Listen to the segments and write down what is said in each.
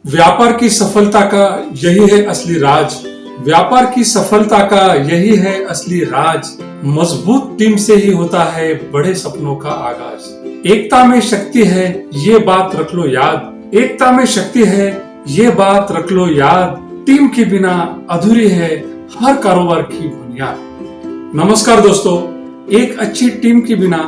व्यापार की सफलता का यही है असली राज। व्यापार की सफलता का यही है असली राज। मजबूत टीम से ही होता है बड़े सपनों का आगाज। एकता में शक्ति है, ये बात रख लो याद। एकता में शक्ति है, ये बात रख लो याद। टीम के बिना अधूरी है हर कारोबार की बुनियाद। नमस्कार दोस्तों, एक अच्छी टीम के बिना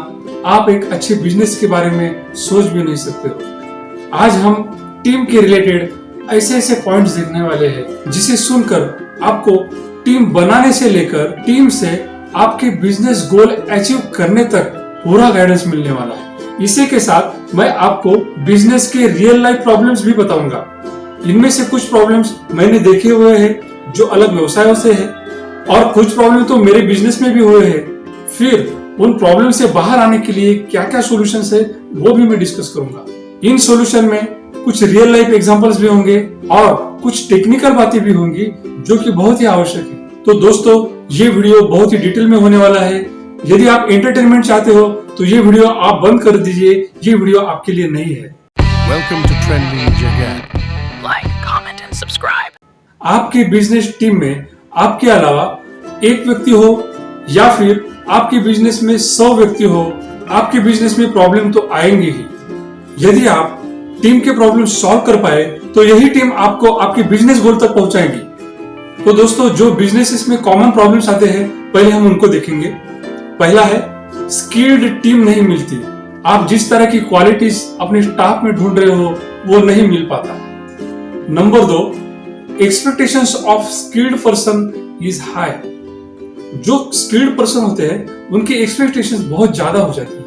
आप एक अच्छे बिजनेस के बारे में सोच भी नहीं सकते हो। आज हम टीम के रिलेटेड ऐसे पॉइंट्स देखने वाले हैं जिसे सुनकर आपको टीम बनाने से लेकर टीम से आपके बिजनेस गोल अचीव करने तक पूरा गाइडेंस मिलने वाला है। इसी के साथ मैं आपको बिजनेस के रियल लाइफ प्रॉब्लम्स भी बताऊंगा। इनमें से कुछ प्रॉब्लम्स मैंने देखे हुए हैं जो अलग व्यवसायों से है, और कुछ प्रॉब्लम तो मेरे बिजनेस में भी हुए हैं। फिर उन प्रॉब्लम से बाहर आने के लिए क्या क्या सॉल्यूशंस है वो भी मैं डिस्कस करूंगा। इन सॉल्यूशन में कुछ रियल लाइफ एग्जांपल्स भी होंगे और कुछ टेक्निकल बातें भी होंगी जो कि बहुत ही आवश्यक है। तो दोस्तों, ये वीडियो बहुत ही डिटेल में होने वाला है। यदि आप एंटरटेनमेंट चाहते हो तो ये वीडियो आप बंद कर दीजिए, ये वीडियो आपके लिए नहीं है। Welcome to Trending Jagat. Like, comment and subscribe. आपके बिजनेस टीम में आपके अलावा एक व्यक्ति हो या फिर आपके बिजनेस में 100 व्यक्ति हो, आपके बिजनेस में प्रॉब्लम तो आएंगे ही। यदि आप टीम के प्रॉब्लम सॉल्व कर पाए तो यही टीम आपको आपके बिजनेस गोल तक पहुंचाएगी। तो दोस्तों, जो बिजनेसेस में कॉमन प्रॉब्लम्स आते हैं पहले हम उनको देखेंगे। पहला है स्किल्ड टीम नहीं मिलती। आप जिस तरह की क्वालिटीज अपने स्टाफ में ढूंढ रहे हो वो नहीं मिल पाता। Number 2, expectations of skilled person is high. जो स्किल्ड पर्सन होते हैं उनकी एक्सपेक्टेशंस बहुत ज्यादा हो जाती है,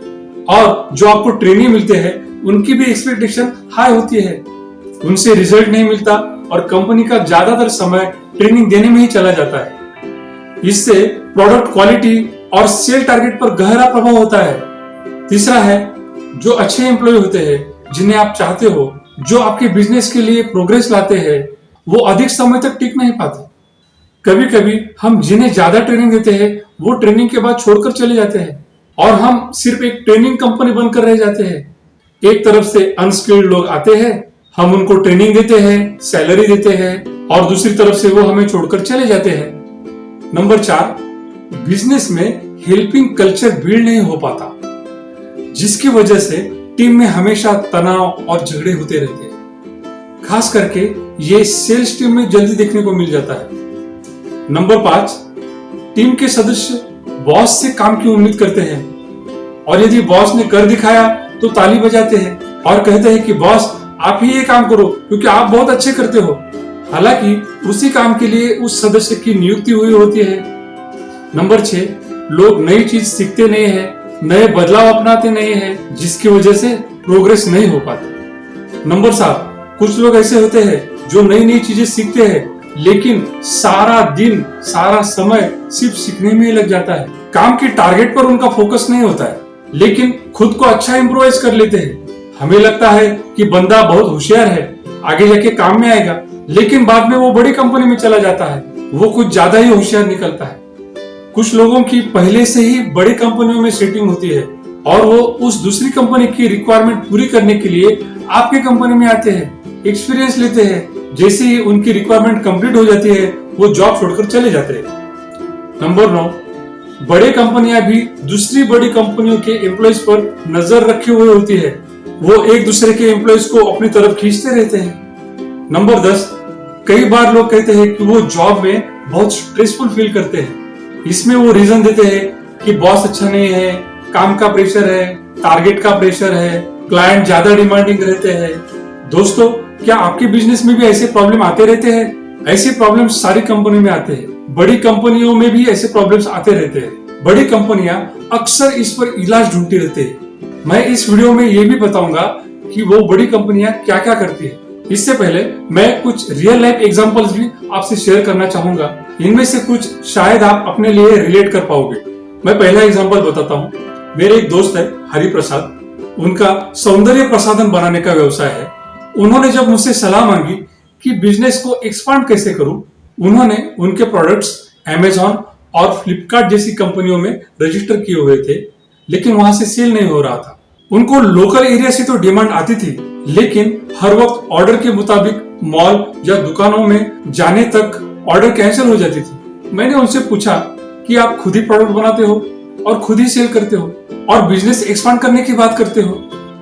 और जो आपको ट्रेनिंग मिलते हैं उनकी भी एक्सपेक्टेशन हाई होती है। उनसे रिजल्ट नहीं मिलता और कंपनी का ज्यादातर समय ट्रेनिंग देने में ही चला जाता है। इससे प्रोडक्ट क्वालिटी और सेल टारगेट पर गहरा प्रभाव होता है। तीसरा है, जो अच्छे एम्प्लॉय होते हैं जिन्हें आप चाहते हो, जो आपके बिजनेस के लिए प्रोग्रेस लाते हैं, वो अधिक समय तक टिक नहीं पाते। कभी कभी हम जिन्हें ज्यादा ट्रेनिंग देते हैं वो ट्रेनिंग के बाद छोड़कर चले जाते हैं और हम सिर्फ एक ट्रेनिंग कंपनी बनकर रह जाते हैं। एक तरफ से अनस्किल्ड लोग आते हैं, हम उनको ट्रेनिंग देते हैं, सैलरी देते हैं, और दूसरी तरफ से वो हमें छोड़कर चले जाते हैं। नंबर 4, बिजनेस में हेल्पिंग कल्चर बिल्ड नहीं हो पाता, जिसकी वजह से टीम में हमेशा तनाव और झगड़े होते रहते हैं। खास करके ये सेल्स टीम में जल्दी देखने को मिल जाता है। नंबर 5, टीम के सदस्य बॉस से काम की उम्मीद करते हैं, और यदि बॉस ने कर दिखाया तो ताली बजाते हैं और कहते हैं कि बॉस आप ही ये काम करो क्योंकि आप बहुत अच्छे करते हो। हालांकि उसी काम के लिए उस सदस्य की नियुक्ति हुई होती है। नंबर 6, लोग नई चीज सीखते नहीं है, नए बदलाव अपनाते नहीं है, जिसकी वजह से प्रोग्रेस नहीं हो पाती। नंबर 7, कुछ लोग ऐसे होते हैं जो नई चीजें सीखते हैं लेकिन सारा दिन सारा समय सिर्फ सीखने में ही लग जाता है। काम के टारगेट पर उनका फोकस नहीं होता है, लेकिन खुद को अच्छा इम्प्रोवाइज कर लेते हैं। हमें लगता है कि बंदा बहुत होशियार है, आगे जाके काम में आएगा, लेकिन बाद में वो बड़ी कंपनी में चला जाता है, वो कुछ ज्यादा ही होशियार निकलता है। कुछ लोगों की पहले से ही बड़ी कंपनियों में सेटिंग होती है और वो उस दूसरी कंपनी की रिक्वायरमेंट पूरी करने के लिए आपके कंपनी में आते हैं, एक्सपीरियंस लेते हैं। जैसे ही उनकी रिक्वायरमेंट कंप्लीट हो जाती है वो जॉब छोड़कर चले जाते हैं। नंबर 9, बड़े कंपनियां भी दूसरी बड़ी कंपनियों के एम्प्लॉयज पर नजर रखे हुए होती है, वो एक दूसरे के एम्प्लॉयज को अपनी तरफ खींचते रहते हैं। नंबर 10, कई बार लोग कहते हैं कि वो जॉब में बहुत स्ट्रेसफुल फील करते हैं। इसमें वो रीजन देते हैं कि बॉस अच्छा नहीं है, काम का प्रेशर है, टारगेट का प्रेशर है, क्लाइंट ज्यादा डिमांडिंग रहते हैं। दोस्तों, क्या आपके बिजनेस में भी ऐसे प्रॉब्लम आते रहते हैं? ऐसे प्रॉब्लम सारी कंपनी में आते हैं, बड़ी कंपनियों में भी ऐसे प्रॉब्लम्स आते रहते हैं। बड़ी कंपनियां अक्सर इस पर इलाज ढूंढती रहती है। मैं इस वीडियो में ये भी बताऊंगा कि वो बड़ी कंपनियां क्या क्या करती है। इससे पहले मैं कुछ रियल लाइफ एग्जांपल्स भी आपसे शेयर करना चाहूंगा। इनमें से कुछ शायद आप अपने लिए रिलेट कर पाओगे। मैं पहला एग्जांपल बताता हूँ। मेरे एक दोस्त है हरि प्रसाद, उनका सौंदर्य प्रसाधन बनाने का व्यवसाय है। उन्होंने जब मुझसे सलाह मांगी कि बिजनेस को एक्सपांड कैसे करूं, उन्होंने उनके प्रोडक्ट्स अमेज़न और फ्लिपकार्ट जैसी कंपनियों में रजिस्टर किए हुए थे, लेकिन वहां से सेल नहीं हो रहा था। उनको लोकल एरिया से तो डिमांड आती थी, लेकिन हर वक्त ऑर्डर के मुताबिक मॉल या दुकानों में जाने तक ऑर्डर कैंसिल हो जाती थी। मैंने उनसे पूछा कि आप खुद ही प्रोडक्ट बनाते हो और खुद ही सेल करते हो और बिजनेस एक्सपांड करने की बात करते हो,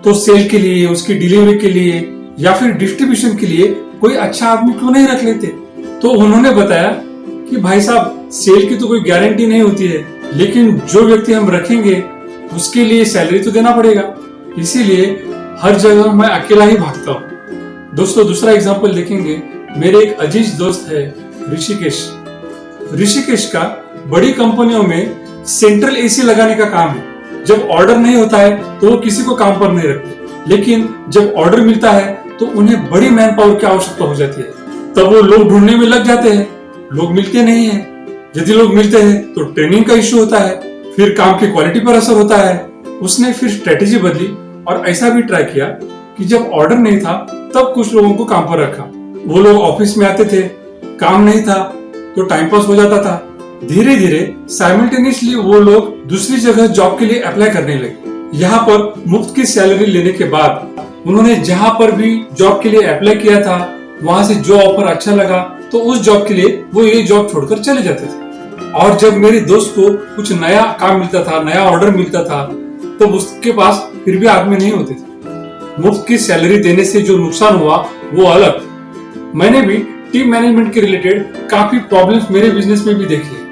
तो सेल के लिए, उसकी डिलीवरी के लिए या फिर डिस्ट्रीब्यूशन के लिए कोई अच्छा आदमी क्यों नहीं रख लेते? तो उन्होंने बताया कि भाई साहब, सेल की तो कोई गारंटी नहीं होती है, लेकिन जो व्यक्ति हम रखेंगे उसके लिए सैलरी तो देना पड़ेगा, इसीलिए हर जगह मैं अकेला ही भागता हूँ। दोस्तों, दूसरा एग्जांपल देखेंगे। मेरे एक अजीज दोस्त है ऋषिकेश। ऋषिकेश का बड़ी कंपनियों में सेंट्रल एसी लगाने का काम है। जब ऑर्डर नहीं होता है तो वो किसी को काम पर नहीं रखते, लेकिन जब ऑर्डर मिलता है तो उन्हें बड़ी मैन पावर की आवश्यकता हो जाती है। तब वो लोग ढूंढने में लग जाते हैं, लोग मिलते नहीं हैं। यदि लोग मिलते हैं तो ट्रेनिंग का इश्यू होता है, फिर काम की क्वालिटी पर असर होता है। उसने फिर स्ट्रेटेजी बदली और ऐसा भी ट्राई किया कि जब ऑर्डर नहीं था तब कुछ लोगों को काम पर रखा। वो लोग ऑफिस में आते थे, काम नहीं था तो टाइम पास हो जाता था। धीरे धीरे साइमल्टेनियसली वो लोग दूसरी जगह जॉब के लिए अप्लाई करने लगे। यहाँ पर मुफ्त की सैलरी लेने के बाद उन्होंने जहाँ पर भी जॉब के लिए अप्लाई किया था, वहां से जो ऑफर अच्छा लगा तो उस जॉब के लिए वो ये जॉब छोड़कर चले जाते थे। और जब मेरे दोस्त को कुछ नया काम मिलता था, नया ऑर्डर मिलता था, तो उसके पास फिर भी आदमी नहीं होते थे। मुफ्त की सैलरी देने से जो नुकसान हुआ वो अलग। मैंने भी टीम मैनेजमेंट के रिलेटेड काफी प्रॉब्लम्स मेरे बिजनेस में भी देखी है।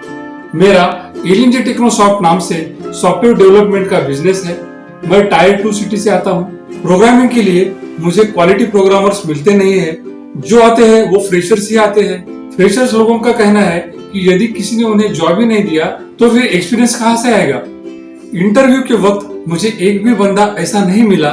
मेरा एलिंजे टेक्नोसॉफ्ट नाम से सॉफ्टवेयर डेवलपमेंट का बिजनेस है। मैं टायर 2 सिटी से आता हूँ। प्रोग्रामिंग के लिए मुझे क्वालिटी प्रोग्रामर्स मिलते नहीं है, जो आते हैं वो फ्रेशर्स ही आते हैं। फ्रेशर्स लोगों का कहना है कि यदि किसी ने उन्हें जॉब ही नहीं दिया तो फिर एक्सपीरियंस कहाँ से आएगा। इंटरव्यू के वक्त मुझे एक भी बंदा ऐसा नहीं मिला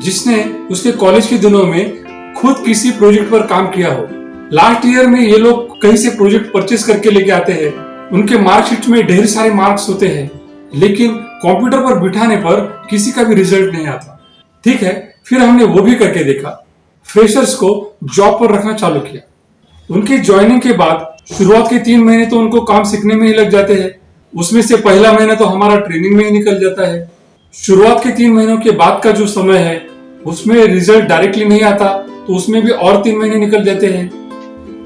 जिसने उसके कॉलेज के दिनों में खुद किसी प्रोजेक्ट पर काम किया हो। लास्ट ईयर में ये लोग कहीं से प्रोजेक्ट परचेस करके लेके आते हैं। उनके मार्कशीट में ढेर सारे मार्क्स होते हैं, लेकिन कंप्यूटर पर बिठाने पर किसी का भी रिजल्ट नहीं आता। ठीक है, फिर हमने वो भी करके देखा। फ्रेशर्स को जॉब पर रखना चालू किया। उनके ज्वाइनिंग के बाद शुरुआत के 3 महीने तो उनको काम सीखने में ही लग जाते हैं। उसमें से पहला महीना तो हमारा ट्रेनिंग में ही निकल जाता है। शुरुआत के 3 महीनों के बाद का जो समय है उसमें रिजल्ट डायरेक्टली नहीं आता, तो उसमें भी और 3 महीने निकल जाते हैं।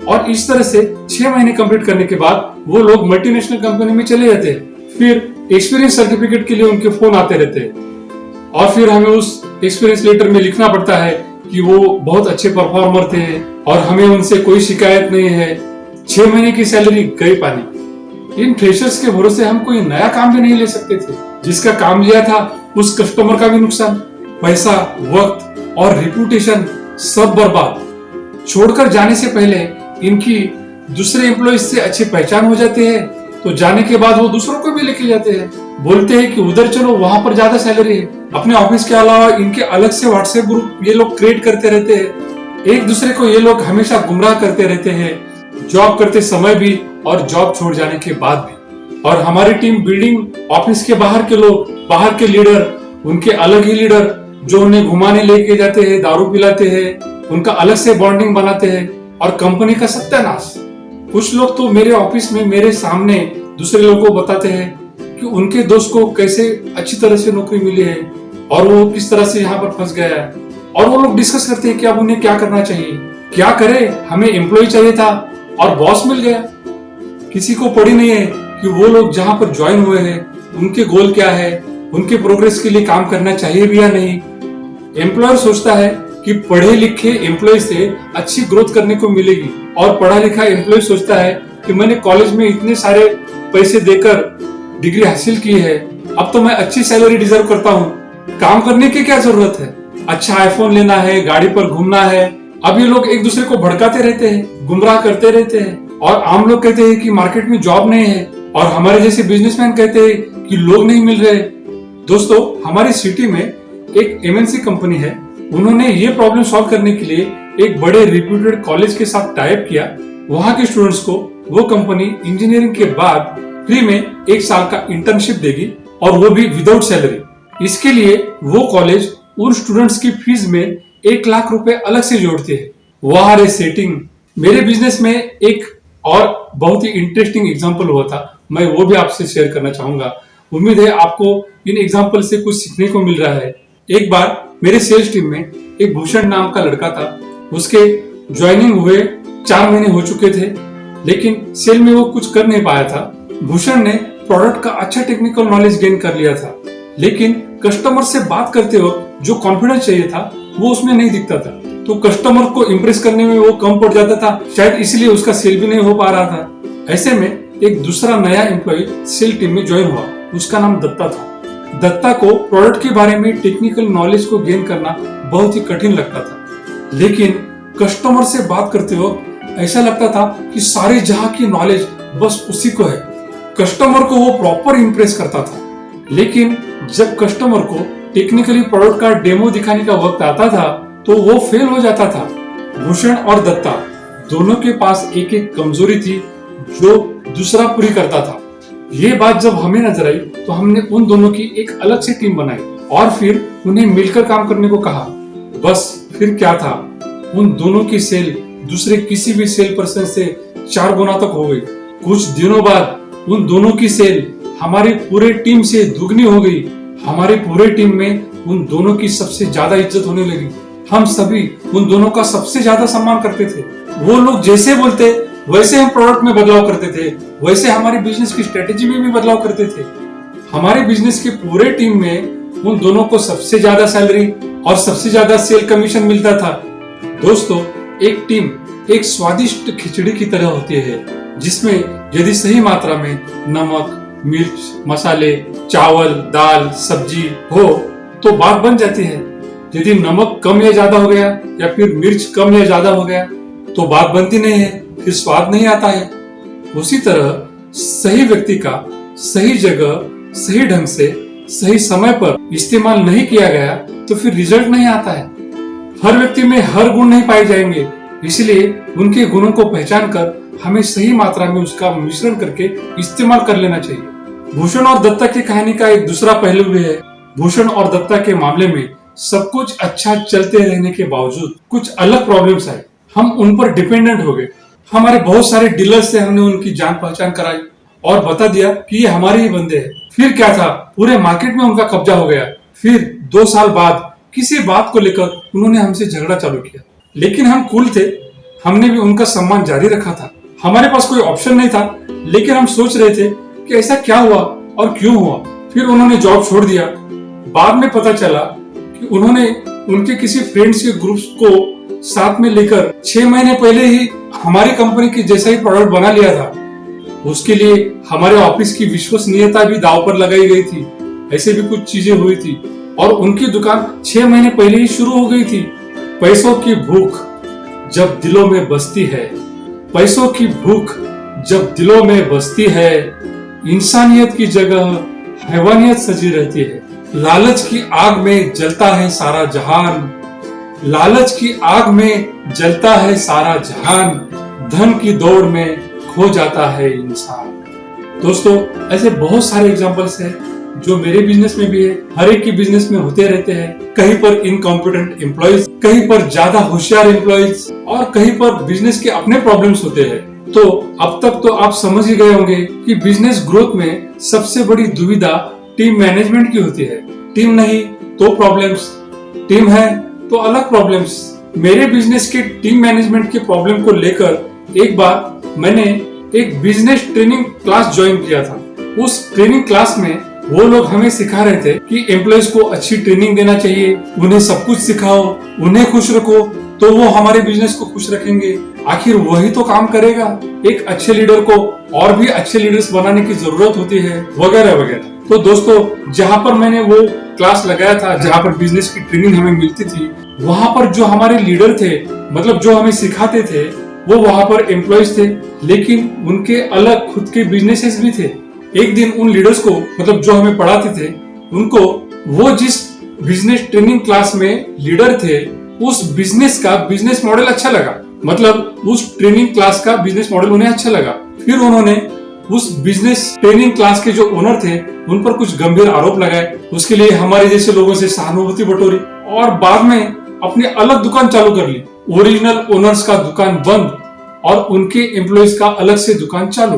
और इस तरह से 6 महीने कंप्लीट करने के बाद वो लोग मल्टीनेशनल कंपनी में चले जाते हैं। फिर एक्सपीरियंस सर्टिफिकेट के लिए उनके फोन आते रहते हैं और फिर हमें उस एक्सपीरियंस लेटर में लिखना पड़ता है कि वो बहुत अच्छे परफॉर्मर थे और हमें उनसे कोई शिकायत नहीं है। 6 महीने की सैलरी गई पानी। इन फ्रेशर्स के भरोसे हम कोई नया काम भी नहीं ले सकते थे। जिसका काम लिया था उस कस्टमर का भी नुकसान, पैसा, वक्त और रिप्यूटेशन सब बर्बाद। छोड़कर जाने से पहले इनकी दूसरे एम्प्लॉइज से अच्छी पहचान हो जाती है, तो जाने के बाद वो दूसरों को भी लेके जाते हैं। बोलते हैं कि उधर चलो, वहां पर ज्यादा सैलरी है। अपने ऑफिस के अलावा इनके अलग से व्हाट्सएप ग्रुप ये लोग क्रिएट करते रहते हैं। एक दूसरे को ये लोग हमेशा गुमराह करते रहते हैं, जॉब करते समय भी और जॉब छोड़ जाने के बाद भी। और हमारी टीम बिल्डिंग ऑफिस के बाहर के लोग, बाहर के लीडर, उनके अलग ही लीडर जो उन्हें घुमाने लेके जाते हैं, दारू पिलाते हैं, उनका अलग से बॉन्डिंग बनाते हैं और कंपनी का सत्यानाश। कुछ लोग तो मेरे ऑफिस में मेरे सामने दूसरे लोगों को बताते हैं कि उनके दोस्त को कैसे अच्छी तरह से नौकरी मिली है और वो किस तरह से यहाँ पर फंस गया है। और वो लोग डिस्कस करते हैं कि अब उन्हें क्या करना चाहिए, क्या करे। हमें एम्प्लॉय चाहिए था और बॉस मिल गया। किसी को पड़ी नहीं है कि वो लोग जहाँ पर ज्वाइन हुए हैं उनके गोल क्या है, उनके प्रोग्रेस के लिए काम करना चाहिए भी या नहीं। एम्प्लॉयर सोचता है कि पढ़े लिखे एम्प्लॉय से अच्छी ग्रोथ करने को मिलेगी, और पढ़ा लिखा एम्प्लॉय सोचता है कि मैंने कॉलेज में इतने सारे पैसे देकर डिग्री हासिल की है, अब तो मैं अच्छी सैलरी डिजर्व करता हूँ, काम करने की क्या जरूरत है, अच्छा आईफोन लेना है, गाड़ी पर घूमना है। अब ये लोग एक दूसरे को भड़काते रहते हैं, गुमराह करते रहते हैं। और आम लोग कहते हैं कि मार्केट में जॉब नहीं है, और हमारे जैसे बिजनेसमैन कहते हैं कि लोग नहीं मिल रहे। दोस्तों, हमारी सिटी में एक एमएनसी कंपनी है। उन्होंने ये प्रॉब्लम सॉल्व करने के लिए एक बड़े रिप्यूटेड कॉलेज के साथ टाइप किया। वहां के स्टूडेंट्स को वो कंपनी इंजीनियरिंग के बाद फ्री में 1 साल का इंटर्नशिप देगी, और वो भी विदाउट सैलरी। इसके लिए वो कॉलेज उन स्टूडेंट्स की फीस में 1 लाख रुपए अलग से जोड़ते हैं। वाह रे सेटिंग। मेरे बिजनेस में एक और बहुत ही इंटरेस्टिंग एग्जांपल हुआ था, मैं वो भी आपसे शेयर करना चाहूंगा। उम्मीद है आपको इन एग्जांपल से कुछ सीखने को मिल रहा है। एक बार मेरे सेल्स टीम में एक भूषण नाम का लड़का था। उसके ज्वाइनिंग हुए 4 महीने हो चुके थे, लेकिन सेल में वो कुछ कर नहीं पाया था। भूषण ने प्रोडक्ट का अच्छा टेक्निकल नॉलेज गेन कर लिया था, लेकिन कस्टमर से बात करते वक्त जो कॉन्फिडेंस चाहिए था वो उसमें नहीं दिखता था। तो कस्टमर को इम्प्रेस करने में वो कम पड़ जाता था, शायद इसलिए उसका सेल भी नहीं हो पा रहा था। ऐसे में एक दूसरा नया एम्प्लॉय सेल टीम में ज्वाइन हुआ। उसका नाम दत्ता था। दत्ता को प्रोडक्ट के बारे में टेक्निकल नॉलेज को गेन करना बहुत ही कठिन लगता था, लेकिन कस्टमर से बात करते वक्त ऐसा लगता था कि सारे जहां की नॉलेज बस उसी को है। कस्टमर को वो प्रॉपर इम्प्रेस करता था, लेकिन जब कस्टमर को टेक्निकली प्रोडक्ट का डेमो दिखाने का वक्त आता था तो वो फेल हो जाता था। भूषण और दत्ता दोनों के पास एक एक कमजोरी थी जो दूसरा पूरी करता था। ये बात जब हमें नजर आई तो हमने उन दोनों की एक अलग से टीम बनाई और फिर उन्हें मिलकर काम करने को कहा। बस फिर क्या था, उन दोनों की सेल दूसरे किसी भी सेल पर्सन से 4 गुना तक हो गई। कुछ दिनों बाद उन दोनों की सेल हमारी पूरे टीम से दुगनी हो गई। हमारी पूरे टीम में उन दोनों की सबसे ज्यादा इज्जत होने लगी। हम सभी उन दोनों का सबसे ज्यादा सम्मान करते थे। वो लोग जैसे बोलते वैसे हम प्रोडक्ट में बदलाव करते थे, वैसे हमारे बिजनेस की स्ट्रेटेजी में भी बदलाव करते थे। हमारे बिजनेस के पूरे टीम में उन दोनों को सबसे ज्यादा सैलरी और सबसे ज्यादा सेल कमीशन मिलता था। दोस्तों, एक टीम एक स्वादिष्ट खिचड़ी की तरह होती है, जिसमें यदि सही मात्रा में नमक, मिर्च, मसाले, चावल, दाल, सब्जी हो तो बात बन जाती है। यदि नमक कम या ज्यादा हो गया या फिर मिर्च कम या ज्यादा हो गया तो बात बनती नहीं है, फिर स्वाद नहीं आता है। उसी तरह सही व्यक्ति का सही जगह, सही ढंग से, सही समय पर इस्तेमाल नहीं किया गया तो फिर रिजल्ट नहीं आता है। हर व्यक्ति में हर गुण नहीं पाए जाएंगे, इसलिए उनके गुणों को पहचान कर हमें सही मात्रा में उसका मिश्रण करके इस्तेमाल कर लेना चाहिए। भूषण और दत्ता की कहानी का एक दूसरा पहलू भी है। भूषण और दत्ता के मामले में सब कुछ अच्छा चलते रहने के बावजूद कुछ अलग प्रॉब्लम्स आए। हम उन पर डिपेंडेंट हो गए। हमारे बहुत सारे डीलर्स से हमने उनकी जान पहचान कराई और बता दिया कि ये हमारे ही बंदे हैं। फिर क्या था, पूरे मार्केट में उनका कब्जा हो गया। फिर 2 साल बाद किसी बात को लेकर उन्होंने हमसे झगड़ा चालू किया, लेकिन हम कूल थे। हमने भी उनका सम्मान जारी रखा था। हमारे पास कोई ऑप्शन नहीं था, लेकिन हम सोच रहे थे कि ऐसा क्या हुआ और क्यों हुआ। फिर उन्होंने जॉब छोड़ दिया। बाद में पता चला कि उन्होंने उनके किसी फ्रेंड्स के ग्रुप्स को साथ में लेकर 6 महीने पहले ही हमारी कंपनी के जैसा ही प्रोडक्ट बना लिया था। उसके लिए हमारे ऑफिस की विश्वसनीयता भी दांव पर लगाई गई थी। ऐसे भी कुछ चीजें हुई थी और उनकी दुकान 6 महीने पहले ही शुरू हो गई थी। पैसों की भूख जब दिलों में बसती है, पैसों की भूख जब दिलों में बसती है, इंसानियत की जगह हैवानियत सजी रहती है। लालच की आग में जलता है सारा जहान, लालच की आग में जलता है सारा जहान, धन की दौड़ में खो जाता है इंसान। दोस्तों, ऐसे बहुत सारे एग्जांपल्स हैं जो मेरे बिजनेस में भी है, हर एक के बिजनेस में होते रहते हैं। कहीं पर इनकॉम्पिटेंट एम्प्लॉइज, कहीं पर ज्यादा होशियार एम्प्लॉइज और कहीं पर बिजनेस के अपने प्रॉब्लम्स होते हैं। तो अब तक तो आप समझ ही गए होंगे कि बिजनेस ग्रोथ में सबसे बड़ी दुविधा टीम मैनेजमेंट की होती है। टीम नहीं तो प्रॉब्लम्स, टीम है तो अलग प्रॉब्लम्स। मेरे बिजनेस के टीम मैनेजमेंट के प्रॉब्लम को लेकर एक बार मैंने एक बिजनेस ट्रेनिंग क्लास ज्वाइन किया था। उस ट्रेनिंग क्लास में वो लोग हमें सिखा रहे थे कि एम्प्लॉइज को अच्छी ट्रेनिंग देना चाहिए, उन्हें सब कुछ सिखाओ, उन्हें खुश रखो तो वो हमारे बिजनेस को खुश रखेंगे। आखिर वही तो काम करेगा। एक अच्छे लीडर को और भी अच्छे लीडर्स बनाने की जरूरत होती है, वगैरह वगैरह। तो दोस्तों, जहाँ पर मैंने वो क्लास लगाया था, जहाँ पर बिजनेस की ट्रेनिंग हमें मिलती थी, वहाँ पर जो हमारे लीडर थे, मतलब जो हमें सिखाते थे, वो वहाँ पर एम्प्लॉइज थे, लेकिन उनके अलग खुद के बिजनेसेस भी थे। एक दिन उन लीडर्स को, मतलब जो हमें पढ़ाते थे, उनको वो जिस बिजनेस ट्रेनिंग क्लास में लीडर थे, उस बिजनेस का बिजनेस मॉडल अच्छा लगा। मतलब उस ट्रेनिंग क्लास का बिजनेस मॉडल उन्हें अच्छा लगा। फिर उन्होंने उस बिजनेस ट्रेनिंग क्लास के जो ओनर थे उन पर कुछ गंभीर आरोप लगाए। उसके लिए हमारे जैसे लोगों से सहानुभूति बटोरी और बाद में अपनी अलग दुकान चालू कर ली। ओरिजिनल ओनर्स का दुकान बंद और उनके एम्प्लॉइज का अलग से दुकान चालू।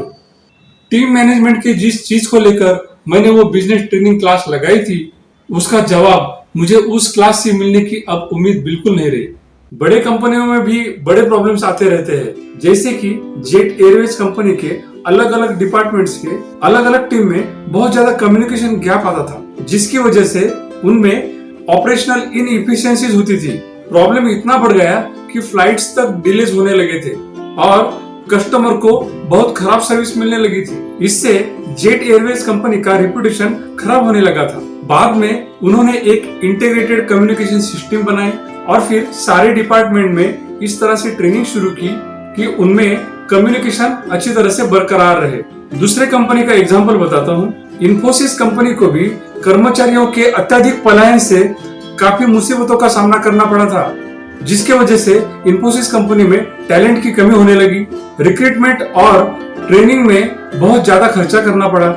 टीम मैनेजमेंट के जिस चीज को लेकर मैंने वो बिजनेस ट्रेनिंग क्लास लगाई थी, उसका जवाब मुझे उस क्लास से मिलने की अब उम्मीद बिल्कुल नहीं रही। बड़े कंपनियों में भी बड़े प्रॉब्लम्स आते रहते हैं, जैसे कि जेट एयरवेज कंपनी के अलग अलग डिपार्टमेंट्स के अलग अलग टीम में बहुत ज्यादा कम्युनिकेशन गैप आता था, जिसकी वजह से उनमें ऑपरेशनल इनएफिशिएंसीज होती थी। प्रॉब्लम इतना बढ़ गया कि फ्लाइट्स तक डिलेज होने लगे थे और कस्टमर को बहुत खराब सर्विस मिलने लगी थी। इससे जेट एयरवेज कंपनी का रेपुटेशन खराब होने लगा था। बाद में उन्होंने एक इंटीग्रेटेड कम्युनिकेशन सिस्टम बनाई और फिर सारे डिपार्टमेंट में इस तरह से ट्रेनिंग शुरू की कि उनमें कम्युनिकेशन अच्छी तरह से बरकरार रहे। दूसरे कंपनी का एग्जांपल बताता हूँ। इन्फोसिस कंपनी को भी कर्मचारियों के अत्यधिक पलायन से काफी मुसीबतों का सामना करना पड़ा था, जिसके वजह से इन्फोसिस कंपनी में टैलेंट की कमी होने लगी। रिक्रूटमेंट और ट्रेनिंग में बहुत ज्यादा खर्चा करना पड़ा।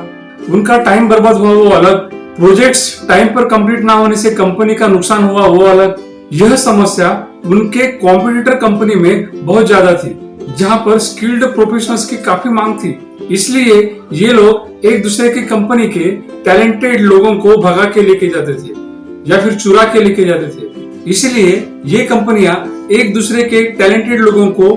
उनका टाइम बर्बाद हुआ वो अलग, प्रोजेक्ट्स टाइम पर कंप्लीट ना होने से कंपनी का नुकसान हुआ वो अलग। यह समस्या उनके कॉम्पिटिटर कंपनी में बहुत ज्यादा थी, जहां पर स्किल्ड प्रोफेशनल्स की काफी मांग थी। इसलिए ये लोग एक दूसरे की कंपनी के टैलेंटेड लोगों को भगा के लेके जाते थे या फिर चुरा के लेके जाते थे। इसलिए ये कंपनियां एक दूसरे के टैलेंटेड लोगों को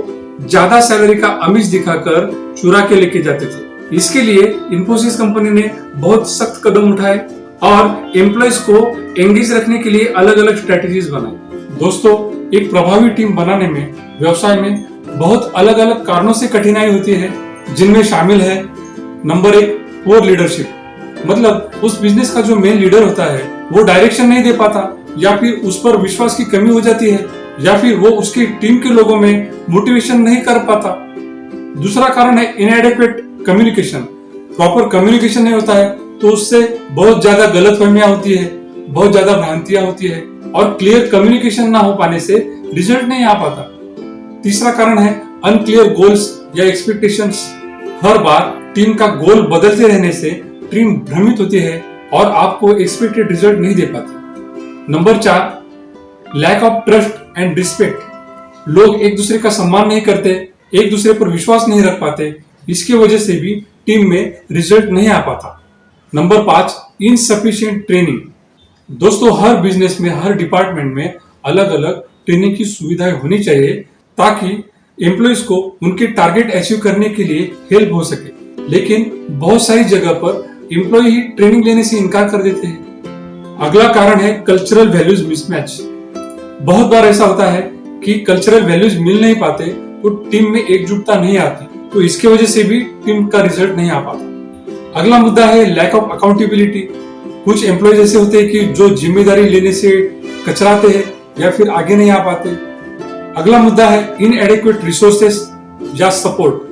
ज्यादा सैलरी का आमिष दिखाकर चुरा के लेके जाते थे। इसके लिए इन्फोसिस कंपनी ने बहुत सख्त कदम उठाए और एम्प्लॉयज को एंगेज रखने के लिए अलग अलग स्ट्रेटेजीज बनाई। दोस्तों, एक प्रभावी टीम बनाने में व्यवसाय में बहुत अलग अलग कारणों से कठिनाई होती है, जिनमें शामिल है नंबर 1, पुअर लीडरशिप। मतलब उस बिजनेस का जो मेन लीडर होता है वो डायरेक्शन नहीं दे पाता, या फिर उस पर विश्वास की कमी हो जाती है, या फिर वो उसकी टीम के लोगों में मोटिवेशन नहीं कर पाता। दूसरा कारण है इनएडेक्वेट कम्युनिकेशन। प्रॉपर कम्युनिकेशन नहीं होता है तो उससे बहुत ज्यादा गलतफहमियां होती है, बहुत ज्यादा भ्रांतियां होती है और क्लियर कम्युनिकेशन ना हो पाने से रिजल्ट नहीं आ पाता। तीसरा कारण है अनक्लियर गोल्स या एक्सपेक्टेशंस। हर बार टीम का गोल बदलते रहने से टीम भ्रमित होती है और आपको एक्सपेक्टेड रिजल्ट नहीं दे पाती। Number 4, lack of trust and respect. लोग एक दूसरे का सम्मान नहीं करते, एक दूसरे पर विश्वास नहीं रख पाते। इसकी वजह से भी टीम में रिजल्ट नहीं आ पाता। Number 5, insufficient training. दोस्तों, हर बिजनेस में, हर डिपार्टमेंट में अलग अलग ट्रेनिंग की सुविधाएं होनी चाहिए ताकि एम्प्लॉयज को उनके टारगेट अचीव करने के लिए हेल्प हो सके। लेकिन बहुत सारी जगह पर एम्प्लॉय ही ट्रेनिंग लेने से इनकार कर देते हैं। अगला कारण है कल्चरल वैल्यूज मिसमैच। बहुत बार ऐसा होता है कि कल्चरल वैल्यूज मिल नहीं पाते तो टीम में एकजुटता नहीं आती, तो इसके वजह से भी टीम का रिजल्ट नहीं आ पाता। अगला मुद्दा है लैक ऑफ अकाउंटेबिलिटी। कुछ एम्प्लॉयज ऐसे होते हैं कि जो जिम्मेदारी लेने से कचराते हैं या फिर आगे नहीं आ पाते। अगला मुद्दा है इनएडेक्वेट रिसोर्सेस या सपोर्ट।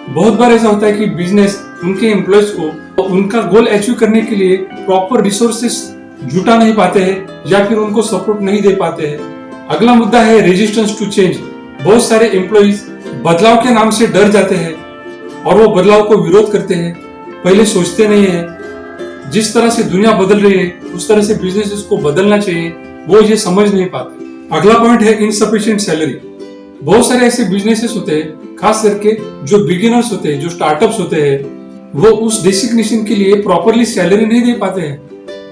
बहुत बार ऐसा होता है कि बिजनेस उनके एम्प्लॉयज को उनका गोल अचीव करने के लिए प्रॉपर रिसोर्सेस जुटा नहीं पाते हैं या फिर उनको सपोर्ट नहीं दे पाते हैं। अगला मुद्दा है रेजिस्टेंस टू चेंज। बहुत सारे एम्प्लॉयज बदलाव के नाम से डर जाते हैं और वो बदलाव को विरोध करते हैं, पहले सोचते नहीं है। जिस तरह से दुनिया बदल रही है उस तरह से बिजनेस को बदलना चाहिए, वो ये समझ नहीं पाते। अगला पॉइंट है इनसफिशिएंट सैलरी। बहुत सारे ऐसे बिजनेसेस होते हैं, खास करके जो बिगिनर्स होते हैं, जो स्टार्टअप्स होते हैं, वो उस डेसिग्नेशन के लिए प्रॉपरली सैलरी नहीं दे पाते हैं,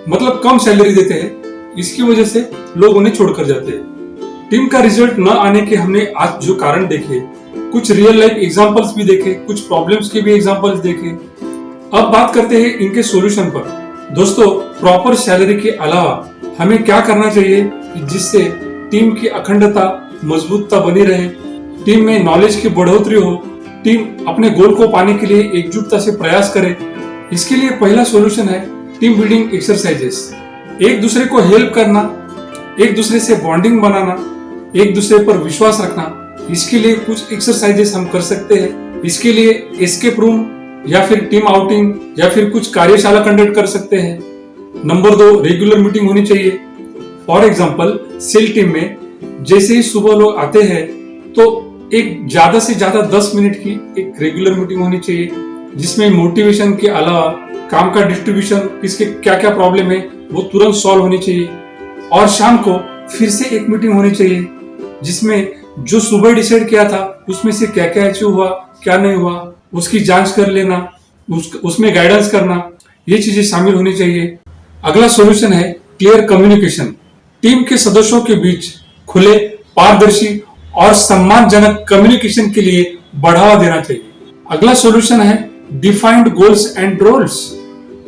मतलब कम सैलरी देते हैं। इसकी वजह से लोग उन्हें छोड़कर जाते हैं। टीम का रिजल्ट न आने के हमने आज जो कारण देखे, कुछ रियल लाइफ एग्जांपल्स भी देखे, कुछ प्रॉब्लम्स के भी एग्जांपल्स देखे। अब बात करते हैं इनके सॉल्यूशन पर। दोस्तों, प्रॉपर सैलरी के अलावा हमें क्या करना चाहिए जिससे टीम की अखंडता, मजबूतता बनी रहे, टीम में नॉलेज की बढ़ोतरी हो, टीम अपने गोल को पाने के लिए एकजुटता से प्रयास करे। इसके लिए पहला सॉल्यूशन है टीम बिल्डिंग एक्सरसाइजेस। एक दूसरे को हेल्प करना, एक दूसरे से बॉन्डिंग बनाना, एक दूसरे पर विश्वास रखना। इसके लिए कुछ एक्सरसाइजेस हम कर सकते हैं। इसके लिए एस्केप रूम या फिर टीम आउटिंग या फिर कुछ कार्यशाला कंडक्ट कर सकते हैं। नंबर 2, रेगुलर मीटिंग होनी चाहिए। फॉर एग्जाम्पल, सेल टीम में जैसे ही सुबह लोग आते हैं तो एक ज्यादा से ज्यादा 10 मिनट की एक रेगुलर मीटिंग होनी चाहिए, जिसमें मोटिवेशन के अलावा काम का डिस्ट्रीब्यूशन, किसके क्या क्या प्रॉब्लम है वो तुरंत सॉल्व होनी चाहिए। और शाम को फिर से एक मीटिंग होनी चाहिए जिसमें जो सुबह डिसाइड किया था उसमें से क्या क्या अचीव हुआ, क्या नहीं हुआ, उसकी जांच कर लेना, उसमें गाइडेंस करना, ये चीजें शामिल होनी चाहिए। अगला सॉल्यूशन है क्लियर कम्युनिकेशन। टीम के सदस्यों के बीच खुले, पारदर्शी और सम्मानजनक कम्युनिकेशन के लिए बढ़ावा देना चाहिए। अगला सॉल्यूशन है defined goals and roles.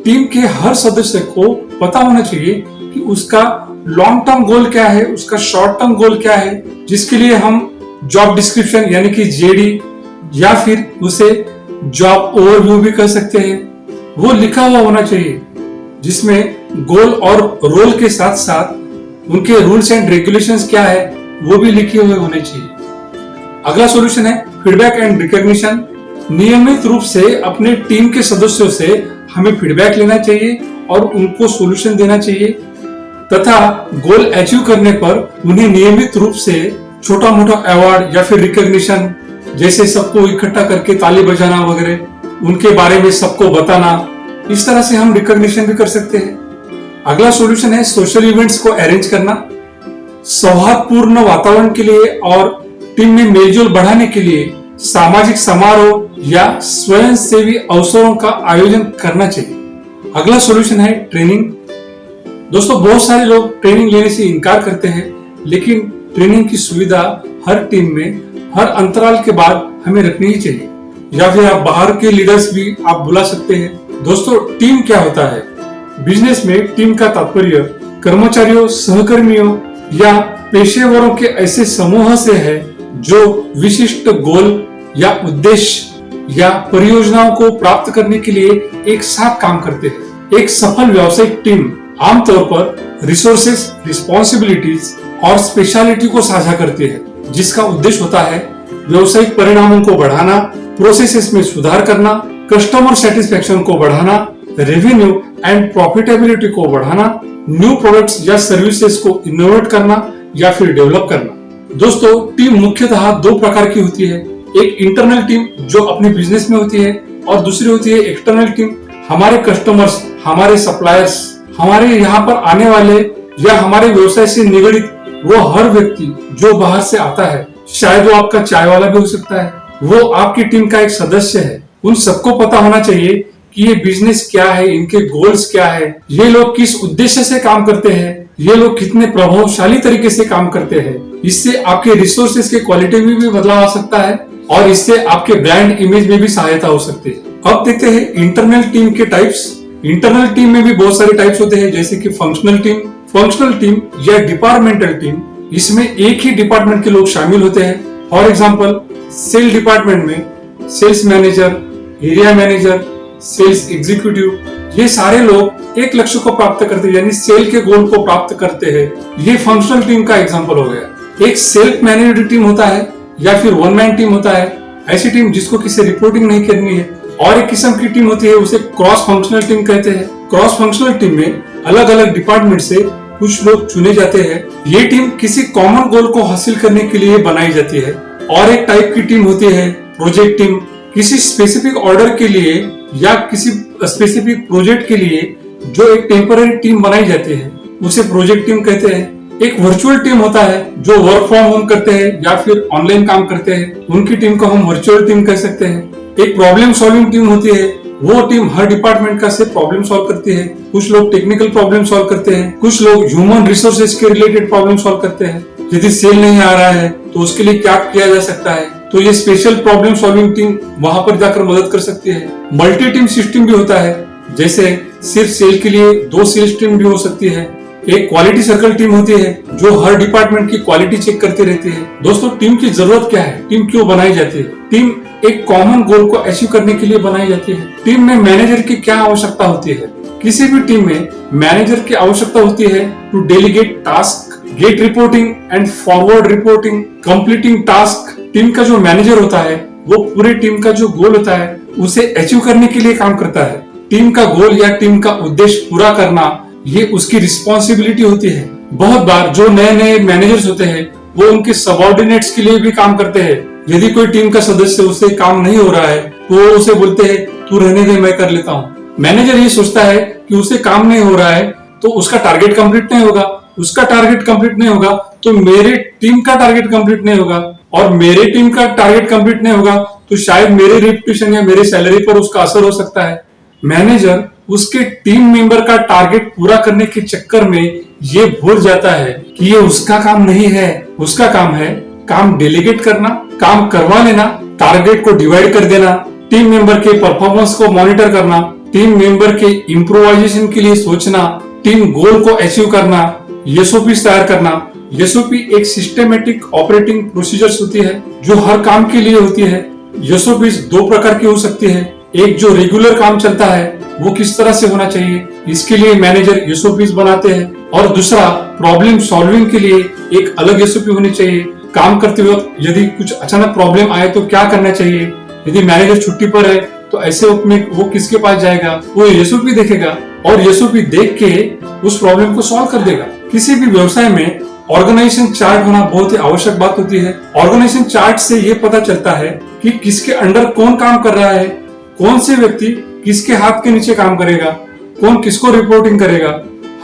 Team के हर सदस्य को पता होना चाहिए कि उसका लॉन्ग टर्म गोल क्या है, उसका शॉर्ट टर्म गोल क्या है, जिसके लिए हम जॉब डिस्क्रिप्शन यानी कि जेडी या फिर उसे जॉब ओवरव्यू भी कर सकते हैं, वो लिखा हुआ होना चाहिए, जिसमें गोल और रोल के साथ साथ उनके रूल्स एंड रेगुलेशंस क्या है वो भी लिखे हुए होने चाहिए। अगला सॉल्यूशन है फीडबैक एंड रिकॉग्निशन। नियमित रूप से अपने टीम के सदस्यों से हमें फीडबैक लेना चाहिए और उनको सॉल्यूशन देना चाहिए तथा गोल अचीव करने पर उन्हें नियमित रूप से छोटा मोटा अवार्ड या फिर रिकॉग्निशन, जैसे सबको इकट्ठा करके ताली बजाना वगैरह, उनके बारे में सबको बताना, इस तरह से हम रिकॉग्निशन भी कर सकते हैं। अगला सॉल्यूशन है सोशल इवेंट्स को अरेंज करना। सौहार्दपूर्ण वातावरण के लिए और टीम में मेलजोल बढ़ाने के लिए सामाजिक समारोह या स्वयंसेवी अवसरों का आयोजन करना चाहिए। अगला सॉल्यूशन है ट्रेनिंग। दोस्तों, बहुत सारे लोग ट्रेनिंग लेने से इनकार करते हैं, लेकिन ट्रेनिंग की सुविधा हर टीम में हर अंतराल के बाद हमें रखनी ही चाहिए, या फिर आप बाहर के लीडर्स भी आप बुला सकते हैं। दोस्तों, टीम क्या होता है? बिजनेस में टीम का तात्पर्य कर्मचारियों, सहकर्मियों या पेशेवरों के ऐसे समूह से है जो विशिष्ट गोल या उद्देश्य या परियोजनाओं को प्राप्त करने के लिए एक साथ काम करते हैं। एक सफल व्यावसायिक टीम आमतौर पर रिसोर्सेस, रिस्पॉन्सिबिलिटीज और स्पेशलिटी को साझा करती है, जिसका उद्देश्य होता है व्यावसायिक परिणामों को बढ़ाना, प्रोसेसेस में सुधार करना, कस्टमर सेटिस्फेक्शन को बढ़ाना, रेवेन्यू एंड प्रॉफिटेबिलिटी को बढ़ाना, न्यू प्रोडक्ट्स या सर्विसेज को इनोवेट करना या फिर डेवलप करना। दोस्तों, टीम मुख्यतः दो प्रकार की होती है। एक इंटरनल टीम जो अपने बिजनेस में होती है और दूसरी होती है एक्सटर्नल टीम। हमारे कस्टमर्स, हमारे सप्लायर्स, हमारे यहाँ पर आने वाले या हमारे व्यवसाय से निगडित वो हर व्यक्ति जो बाहर से आता है, शायद वो आपका चाय वाला भी हो सकता है, वो आपकी टीम का एक सदस्य है। उन सबको पता होना चाहिए कि ये बिजनेस क्या है, इनके गोल्स क्या है, ये लोग किस उद्देश्य से काम करते हैं, ये लोग कितने प्रभावशाली तरीके से काम करते हैं। इससे आपके रिसोर्सेज के क्वालिटी में भी बदलाव आ सकता है और इससे आपके ब्रांड इमेज में भी सहायता हो सकती है। अब देखते हैं इंटरनल टीम के टाइप्स। इंटरनल टीम में भी बहुत सारे टाइप्स होते हैं, जैसे कि फंक्शनल टीम या डिपार्टमेंटल टीम। इसमें एक ही डिपार्टमेंट के लोग शामिल होते हैं। फॉर एग्जाम्पल, सेल डिपार्टमेंट में sales manager, area manager, sales executive, ये सारे लोग एक लक्ष्य को प्राप्त करते हैं, यानी सेल के गोल को प्राप्त करते हैं। ये फंक्शनल टीम का एग्जांपल हो गया। एक सेल्फ मैनेज्ड टीम होता है या फिर वन मैन टीम होता है, ऐसी टीम जिसको किसी रिपोर्टिंग नहीं करनी है। और एक किस्म की टीम होती है, उसे क्रॉस फंक्शनल टीम कहते हैं। क्रॉस फंक्शनल टीम में अलग अलग डिपार्टमेंट से कुछ लोग चुने जाते हैं। ये टीम किसी कॉमन गोल को हासिल करने के लिए बनाई जाती है। और एक टाइप की टीम होती है प्रोजेक्ट टीम। किसी स्पेसिफिक ऑर्डर के लिए या किसी स्पेसिफिक प्रोजेक्ट के लिए जो एक टेम्पररी टीम बनाई जाती है, उसे प्रोजेक्ट टीम कहते हैं। एक वर्चुअल टीम होता है जो वर्क फ्रॉम होम करते हैं या फिर ऑनलाइन काम करते हैं, उनकी टीम को हम वर्चुअल टीम कह सकते हैं। एक प्रॉब्लम सॉल्विंग टीम होती है, वो टीम हर डिपार्टमेंट का सिर्फ प्रॉब्लम सॉल्व करती है। कुछ लोग टेक्निकल प्रॉब्लम सॉल्व करते हैं, कुछ लोग ह्यूमन रिसोर्सेज के रिलेटेड प्रॉब्लम सॉल्व करते हैं। यदि सेल नहीं आ रहा है तो उसके लिए क्या किया जा सकता है, तो ये स्पेशल प्रॉब्लम सॉल्विंग टीम वहां पर जाकर मदद कर सकती है। मल्टी टीम सिस्टम भी होता है, जैसे सिर्फ सेल के लिए 2 सेल्स टीम भी हो सकती है। एक क्वालिटी सर्कल टीम होती है जो हर डिपार्टमेंट की क्वालिटी चेक करती रहती है। दोस्तों, टीम की जरूरत क्या है, टीम क्यों बनाई जाती है? टीम एक कॉमन गोल को अचीव करने के लिए बनाई जाती है। टीम में मैनेजर की क्या आवश्यकता होती है? किसी भी टीम में मैनेजर की आवश्यकता होती है to delegate task, get reporting and forward reporting, completing task. Team का जो मैनेजर होता है वो पूरे टीम का जो गोल होता है उसे अचीव करने के लिए काम करता है। टीम का गोल या टीम का उद्देश्य पूरा करना, ये उसकी रिस्पॉन्सिबिलिटी होती है। बहुत बार जो नए नए मैनेजर्स होते हैं वो उनके सबऑर्डिनेट्स के लिए भी काम करते हैं। यदि कोई टीम का सदस्य उससे काम नहीं हो रहा है तो वो उसे बोलते हैं तू रहने दे, मैं कर लेता हूँ। मैनेजर ये सोचता है कि उसे काम नहीं हो रहा है तो उसका टारगेट कंप्लीट नहीं होगा, उसका टारगेट कंप्लीट नहीं होगा तो मेरे टीम का टारगेट कंप्लीट नहीं होगा, और मेरे टीम का टारगेट कंप्लीट नहीं होगा तो शायद मेरे रेपुटेशन या मेरे सैलरी पर उसका असर हो सकता है। मैनेजर उसके टीम मेंबर का टारगेट पूरा करने के चक्कर में ये भूल जाता है कि ये उसका काम नहीं है। उसका काम है काम डेलीगेट करना, काम करवा लेना, टारगेट को डिवाइड कर देना, टीम मेंबर के परफॉर्मेंस को मॉनिटर करना, टीम मेंबर के इम्प्रोवाइजेशन के लिए सोचना, टीम गोल को अचीव करना, एसओपी तैयार करना। एसओपी एक सिस्टमेटिक ऑपरेटिंग प्रोसीजर्स होती है जो हर काम के लिए होती है। एसओपी दो प्रकार की हो सकती है, एक जो रेगुलर काम चलता है वो किस तरह से होना चाहिए, इसके लिए मैनेजर एसओपी बनाते हैं, और दूसरा प्रॉब्लम सॉल्विंग के लिए एक अलग एसओपी होनी चाहिए। काम करते वक्त यदि कुछ अचानक प्रॉब्लम आए तो क्या करना चाहिए, यदि मैनेजर छुट्टी पर है तो ऐसे वक्त में वो किसके पास जाएगा, वो एसओपी देखेगा और एसओपी देख के उस प्रॉब्लम को सॉल्व कर देगा। किसी भी व्यवसाय में ऑर्गेनाइजेशन चार्ट होना बहुत ही आवश्यक बात होती है। ऑर्गेनाइजेशन चार्ट से ये पता चलता है कि किसके अंडर कौन काम कर रहा है, कौन से व्यक्ति किसके हाथ के नीचे काम करेगा, कौन किसको रिपोर्टिंग करेगा।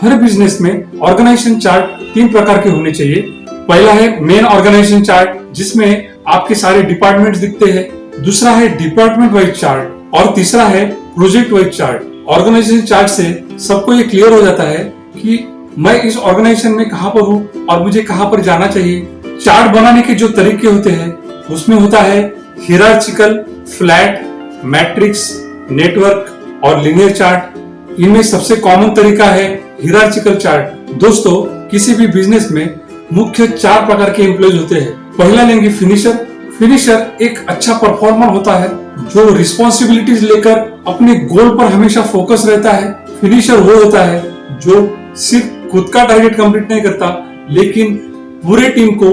हर बिजनेस में ऑर्गेनाइजेशन चार्ट 3 प्रकार के होने चाहिए। पहला है मेन ऑर्गेनाइजेशन चार्ट, जिसमें आपके सारे डिपार्टमेंट्स दिखते हैं। दूसरा है डिपार्टमेंट वाइज चार्ट, और तीसरा है project wise chart. Organisation chart से सबको ये क्लियर हो जाता है कि मैं इस ऑर्गेनाइजेशन में कहां पर हूं और मुझे कहां पर जाना चाहिए। चार्ट बनाने के जो तरीके होते हैं उसमें होता है हियरार्चिकल, फ्लैट, मैट्रिक्स, नेटवर्क और लिनियर चार्ट। इनमें सबसे कॉमन तरीका है हियरार्चिकल चार्ट। दोस्तों, किसी भी बिजनेस में मुख्य 4 प्रकार के एम्प्लॉयज होते हैं। पहला लेंगे फिनिशर। फिनिशर एक अच्छा परफॉर्मर होता है जो रिस्पॉन्सिबिलिटीज लेकर अपने गोल पर हमेशा फोकस रहता है। फिनिशर वो होता है जो सिर्फ खुद का टारगेट कंप्लीट नहीं करता, लेकिन पूरे टीम को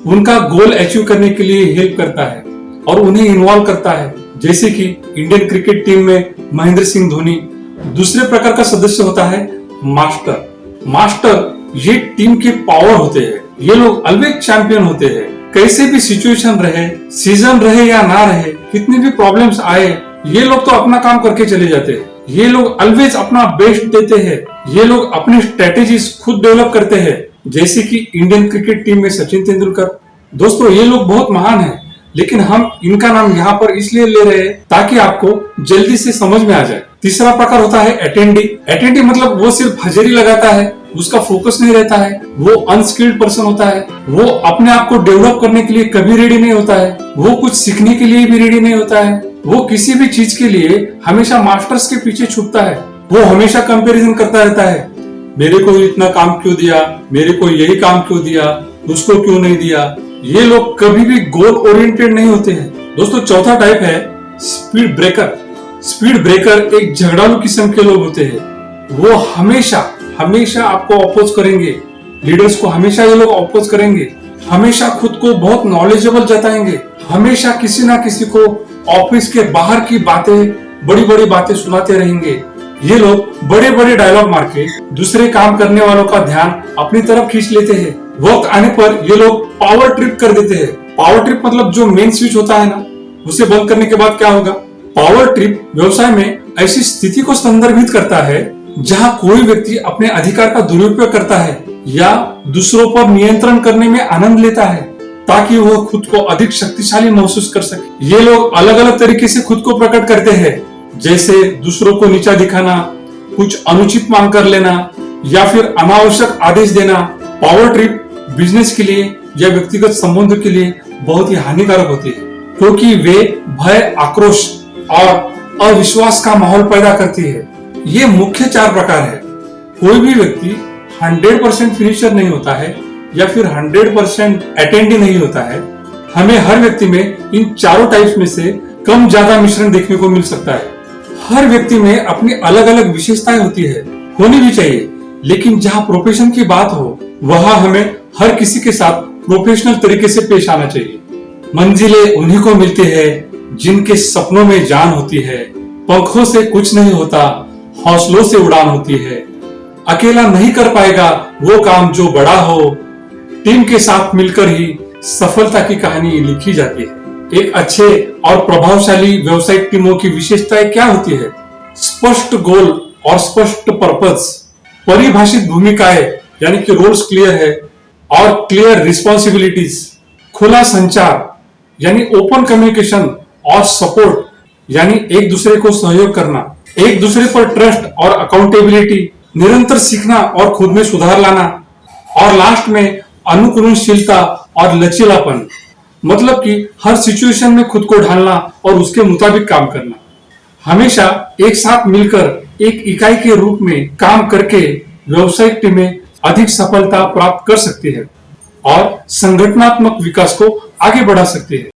उनका गोल अचीव करने के लिए हेल्प करता है और उन्हें इन्वॉल्व करता है। जैसे कि इंडियन क्रिकेट टीम में महेंद्र सिंह धोनी। दूसरे प्रकार का सदस्य होता है मास्टर। मास्टर ये टीम के पावर होते हैं। ये लोग ऑलवेज चैंपियन होते हैं। कैसे भी सिचुएशन रहे, सीजन रहे या ना रहे, कितनी भी प्रॉब्लम्स आए, ये लोग तो अपना काम करके चले जाते हैं। ये लोग ऑलवेज अपना बेस्ट देते हैं। ये लोग अपनी स्ट्रेटेजीज खुद डेवलप करते हैं, जैसे कि इंडियन क्रिकेट टीम में सचिन तेंदुलकर। दोस्तों, ये लोग बहुत महान हैं, लेकिन हम इनका नाम यहाँ पर इसलिए ले रहे हैं ताकि आपको जल्दी से समझ में आ जाए। तीसरा प्रकार होता है अटेंडी। अटेंडी मतलब वो सिर्फ हाजिरी लगाता है, उसका फोकस नहीं रहता है, वो अनस्किल्ड पर्सन होता है। वो अपने आप को डेवलप करने के लिए कभी रेडी नहीं होता है, वो कुछ सीखने के लिए भी रेडी नहीं होता है। वो किसी भी चीज के लिए हमेशा मास्टर्स के पीछे छुपता है। वो हमेशा कंपैरिजन करता रहता है, मेरे को इतना काम क्यों दिया, मेरे को यही काम क्यों दिया, उसको क्यों नहीं दिया। ये लोग कभी भी गोल ओरिएंटेड नहीं होते हैं। दोस्तों, चौथा टाइप है स्पीड ब्रेकर। स्पीड ब्रेकर एक झगड़ालू किस्म के लोग होते हैं। वो हमेशा आपको अपोज करेंगे, लीडर्स को हमेशा ये लोग अपोज करेंगे, हमेशा खुद को बहुत नॉलेजेबल जताएंगे, हमेशा किसी ना किसी को ऑफिस के बाहर की बातें, बड़ी बड़ी बातें सुनाते रहेंगे। ये लोग बड़े बड़े डायलॉग मार के दूसरे काम करने वालों का ध्यान अपनी तरफ खींच लेते हैं। वक्त आने पर ये लोग पावर ट्रिप कर देते हैं। पावर ट्रिप मतलब जो मेन स्विच होता है ना, उसे बंद करने के बाद क्या होगा। पावर ट्रिप व्यवसाय में ऐसी स्थिति को संदर्भित करता है जहां कोई व्यक्ति अपने अधिकार का दुरुपयोग करता है या दूसरों पर नियंत्रण करने में आनंद लेता है ताकि वह खुद को अधिक शक्तिशाली महसूस कर सके। ये लोग अलग अलग तरीके से खुद को प्रकट करते हैं, जैसे दूसरों को नीचा दिखाना, कुछ अनुचित मांग कर लेना या फिर अनावश्यक आदेश देना। पावर ट्रिप बिजनेस के लिए या व्यक्तिगत संबंधों के लिए बहुत ही हानिकारक होती है, क्योंकि वे भय, आक्रोश और अविश्वास का माहौल पैदा करती है। ये मुख्य 4 प्रकार है। कोई भी व्यक्ति 100% फिनिशर नहीं होता है या फिर 100% अटेंडी नहीं होता है। हमें हर व्यक्ति में इन चारों टाइप्स में से कम ज्यादा मिश्रण देखने को मिल सकता है। हर व्यक्ति में अपनी अलग अलग विशेषताएं होती है, होनी भी चाहिए, लेकिन जहां प्रोफेशन की बात हो वहां हमें हर किसी के साथ प्रोफेशनल तरीके से पेश आना चाहिए। मंजिलें उन्हीं को मिलती है जिनके सपनों में जान होती है। पंखों से कुछ नहीं होता, हौसलों से उड़ान होती है। अकेला नहीं कर पाएगा वो काम जो बड़ा हो, टीम के साथ मिलकर ही सफलता की कहानी लिखी जाती है। एक अच्छे और प्रभावशाली व्यावसायिक टीमों की विशेषताएं क्या होती है। स्पष्ट गोल और स्पष्ट पर्पस, परिभाषित भूमिकाएं यानी कि रोल्स क्लियर है और क्लियर रिस्पॉन्सिबिलिटीज, खुला संचार यानी ओपन कम्युनिकेशन और सपोर्ट यानी एक दूसरे को सहयोग करना, एक दूसरे पर ट्रस्ट और अकाउंटेबिलिटी, निरंतर सीखना और खुद में सुधार लाना, और लास्ट में अनुकूलनशीलता और लचीलापन, मतलब कि हर सिचुएशन में खुद को ढालना और उसके मुताबिक काम करना। हमेशा एक साथ मिलकर एक इकाई के रूप में काम करके व्यावसायिक टीमें अधिक सफलता प्राप्त कर सकती है और संगठनात्मक विकास को आगे बढ़ा सकती है।